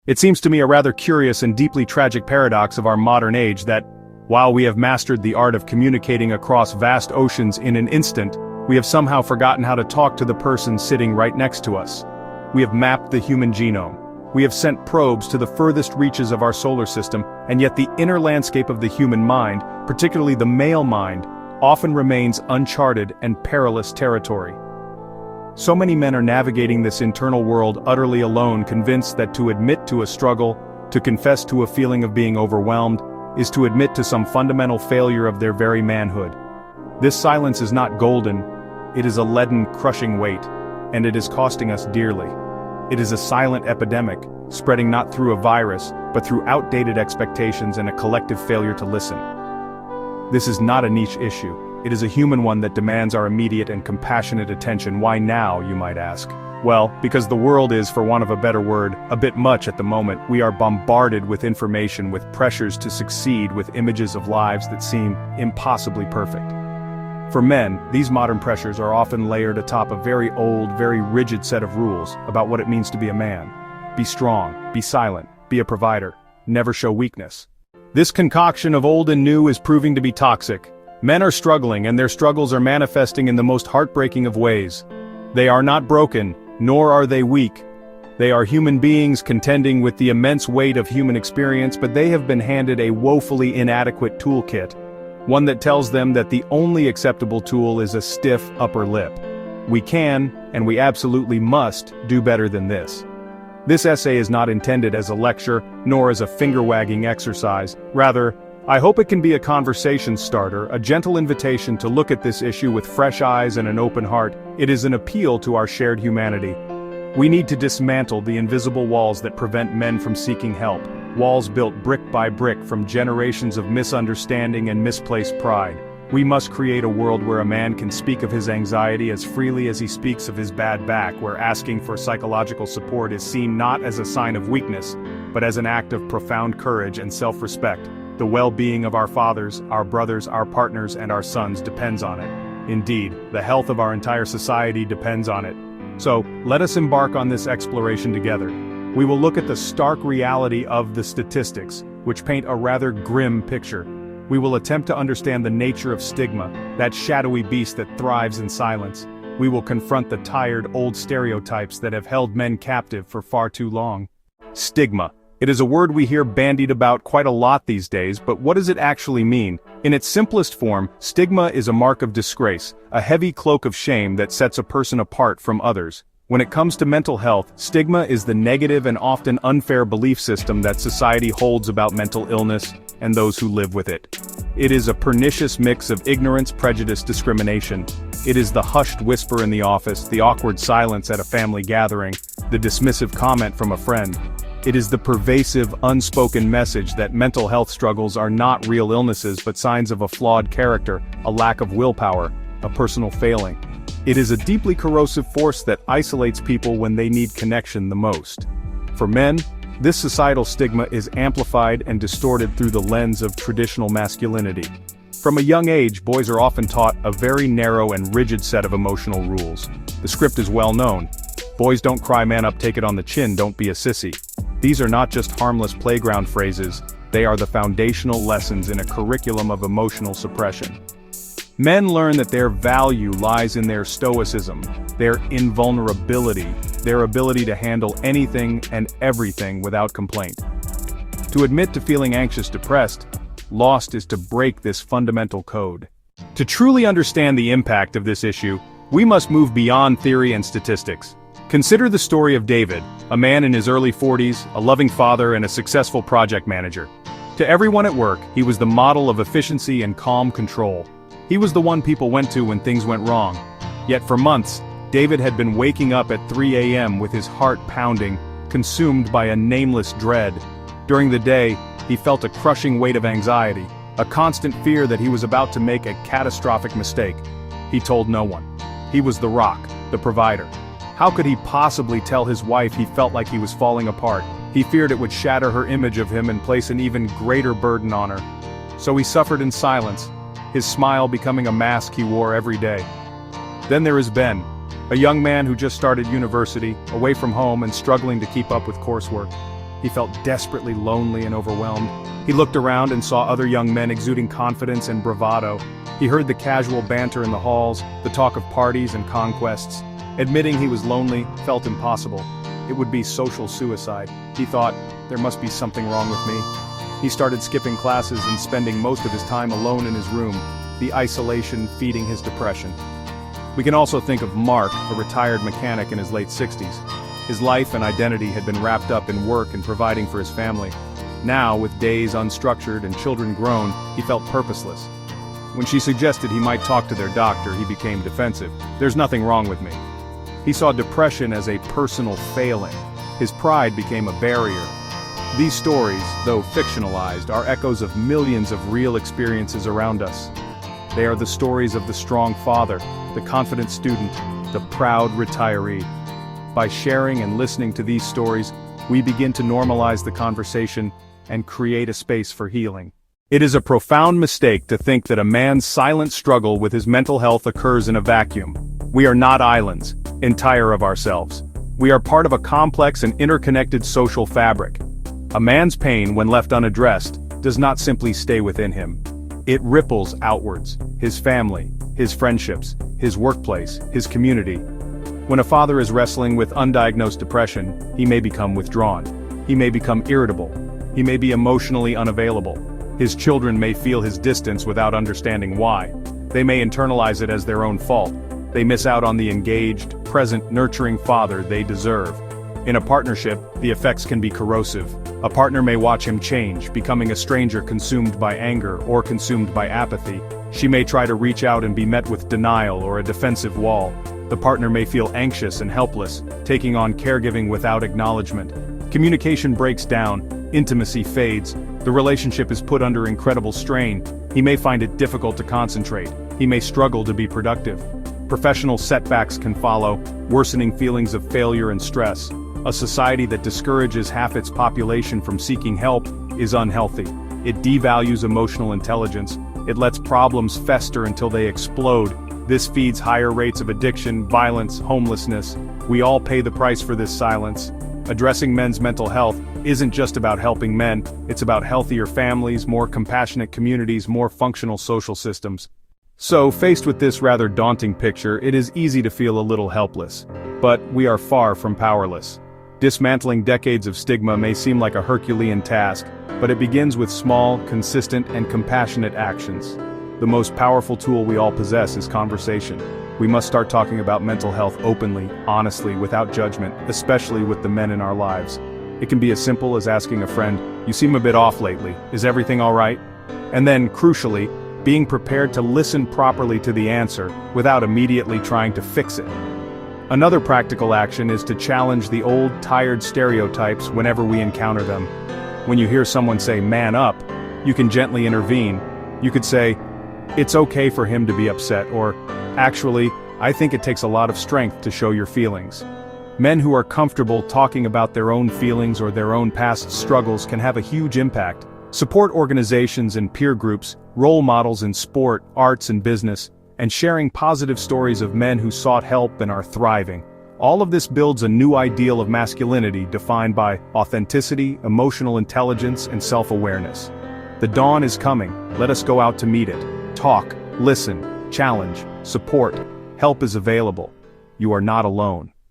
It seems to me a rather curious and deeply tragic paradox of our modern age that, while we have mastered the art of communicating across vast oceans in an instant, we have somehow forgotten how to talk to the person sitting right next to us. We have mapped the human genome. We have sent probes to the furthest reaches of our solar system, and yet the inner landscape of the human mind, particularly the male mind, often remains uncharted and perilous territory. So many men are navigating this internal world utterly alone, convinced that to admit to a struggle, to confess to a feeling of being overwhelmed, is to admit to some fundamental failure of their very manhood. This silence is not golden, it is a leaden, crushing weight, and it is costing us dearly. It is a silent epidemic, spreading not through a virus, but through outdated expectations and a collective failure to listen. This is not a niche issue. It is a human one that demands our immediate and compassionate attention. Why now, you might ask? Well, because the world is, for want of a better word, a bit much at the moment. We are bombarded with information, with pressures to succeed, with images of lives that seem impossibly perfect. For men, these modern pressures are often layered atop a very old, very rigid set of rules about what it means to be a man. Be strong, be silent, be a provider, never show weakness. This concoction of old and new is proving to be toxic. Men are struggling, and their struggles are manifesting in the most heartbreaking of ways. They are not broken, nor are they weak. They are human beings contending with the immense weight of human experience, but they have been handed a woefully inadequate toolkit, one that tells them that the only acceptable tool is a stiff upper lip. We can, and we absolutely must, do better than this. This essay is not intended as a lecture, nor as a finger-wagging exercise. Rather, I hope it can be a conversation starter, a gentle invitation to look at this issue with fresh eyes and an open heart. It is an appeal to our shared humanity. We need to dismantle the invisible walls that prevent men from seeking help, walls built brick by brick from generations of misunderstanding and misplaced pride. We must create a world where a man can speak of his anxiety as freely as he speaks of his bad back, where asking for psychological support is seen not as a sign of weakness, but as an act of profound courage and self-respect. The well-being of our fathers, our brothers, our partners, and our sons depends on it. Indeed, the health of our entire society depends on it. So, let us embark on this exploration together. We will look at the stark reality of the statistics, which paint a rather grim picture. We will attempt to understand the nature of stigma, that shadowy beast that thrives in silence. We will confront the tired, old stereotypes that have held men captive for far too long. Stigma. It is a word we hear bandied about quite a lot these days, but what does it actually mean? In its simplest form, stigma is a mark of disgrace, a heavy cloak of shame that sets a person apart from others. When it comes to mental health, stigma is the negative and often unfair belief system that society holds about mental illness and those who live with it. It is a pernicious mix of ignorance, prejudice, discrimination. It is the hushed whisper in the office, the awkward silence at a family gathering, the dismissive comment from a friend. It is the pervasive, unspoken message that mental health struggles are not real illnesses but signs of a flawed character, a lack of willpower, a personal failing. It is a deeply corrosive force that isolates people when they need connection the most. For men, this societal stigma is amplified and distorted through the lens of traditional masculinity. From a young age, boys are often taught a very narrow and rigid set of emotional rules. The script is well known. Boys don't cry, man up, take it on the chin, don't be a sissy. These are not just harmless playground phrases, they are the foundational lessons in a curriculum of emotional suppression. Men learn that their value lies in their stoicism, their invulnerability, their ability to handle anything and everything without complaint. To admit to feeling anxious, depressed, lost is to break this fundamental code. To truly understand the impact of this issue, we must move beyond theory and statistics. Consider the story of David, a man in his early 40s, a loving father and a successful project manager. To everyone at work, he was the model of efficiency and calm control. He was the one people went to when things went wrong. Yet for months, David had been waking up at 3 a.m. with his heart pounding, consumed by a nameless dread. During the day, he felt a crushing weight of anxiety, a constant fear that he was about to make a catastrophic mistake. He told no one. He was the rock, the provider. How could he possibly tell his wife he felt like he was falling apart? He feared it would shatter her image of him and place an even greater burden on her. So he suffered in silence, his smile becoming a mask he wore every day. Then there is Ben, a young man who just started university, away from home and struggling to keep up with coursework. He felt desperately lonely and overwhelmed. He looked around and saw other young men exuding confidence and bravado. He heard the casual banter in the halls, the talk of parties and conquests. Admitting he was lonely felt impossible. It would be social suicide. He thought, there must be something wrong with me. He started skipping classes and spending most of his time alone in his room, the isolation feeding his depression. We can also think of Mark, a retired mechanic in his late 60s. His life and identity had been wrapped up in work and providing for his family. Now, with days unstructured and children grown, he felt purposeless. When she suggested he might talk to their doctor, he became defensive. There's nothing wrong with me. He saw depression as a personal failing. His pride became a barrier. These stories, though fictionalized, are echoes of millions of real experiences around us. They are the stories of the strong father, the confident student, the proud retiree. By sharing and listening to these stories, we begin to normalize the conversation and create a space for healing. It is a profound mistake to think that a man's silent struggle with his mental health occurs in a vacuum. We are not islands, entire of ourselves. We are part of a complex and interconnected social fabric. A man's pain, when left unaddressed, does not simply stay within him. It ripples outwards, his family, his friendships, his workplace, his community. When a father is wrestling with undiagnosed depression, he may become withdrawn. He may become irritable. He may be emotionally unavailable. His children may feel his distance without understanding why. They may internalize it as their own fault. They miss out on the engaged, present, nurturing father they deserve. In a partnership, the effects can be corrosive. A partner may watch him change, becoming a stranger consumed by anger or consumed by apathy. She may try to reach out and be met with denial or a defensive wall. The partner may feel anxious and helpless, taking on caregiving without acknowledgement. Communication breaks down, intimacy fades, the relationship is put under incredible strain. He may find it difficult to concentrate. He may struggle to be productive. Professional setbacks can follow, worsening feelings of failure and stress. A society that discourages half its population from seeking help is unhealthy. It devalues emotional intelligence. It lets problems fester until they explode. This feeds higher rates of addiction, violence, homelessness. We all pay the price for this silence. Addressing men's mental health isn't just about helping men, it's about healthier families, more compassionate communities, more functional social systems. So, faced with this rather daunting picture, it is easy to feel a little helpless. But we are far from powerless. Dismantling decades of stigma may seem like a Herculean task, but it begins with small, consistent, and compassionate actions. The most powerful tool we all possess is conversation. We must start talking about mental health openly, honestly, without judgment, especially with the men in our lives. It can be as simple as asking a friend, "You seem a bit off lately, is everything all right?" And then, crucially, being prepared to listen properly to the answer, without immediately trying to fix it. Another practical action is to challenge the old, tired stereotypes whenever we encounter them. When you hear someone say, "man up," you can gently intervene. You could say, "It's okay for him to be upset," or, "Actually, I think it takes a lot of strength to show your feelings." Men who are comfortable talking about their own feelings or their own past struggles can have a huge impact. Support organizations and peer groups, role models in sport, arts and business, and sharing positive stories of men who sought help and are thriving. All of this builds a new ideal of masculinity defined by authenticity, emotional intelligence, and self-awareness. The dawn is coming, let us go out to meet it. Talk, listen, challenge, support. Help is available. You are not alone.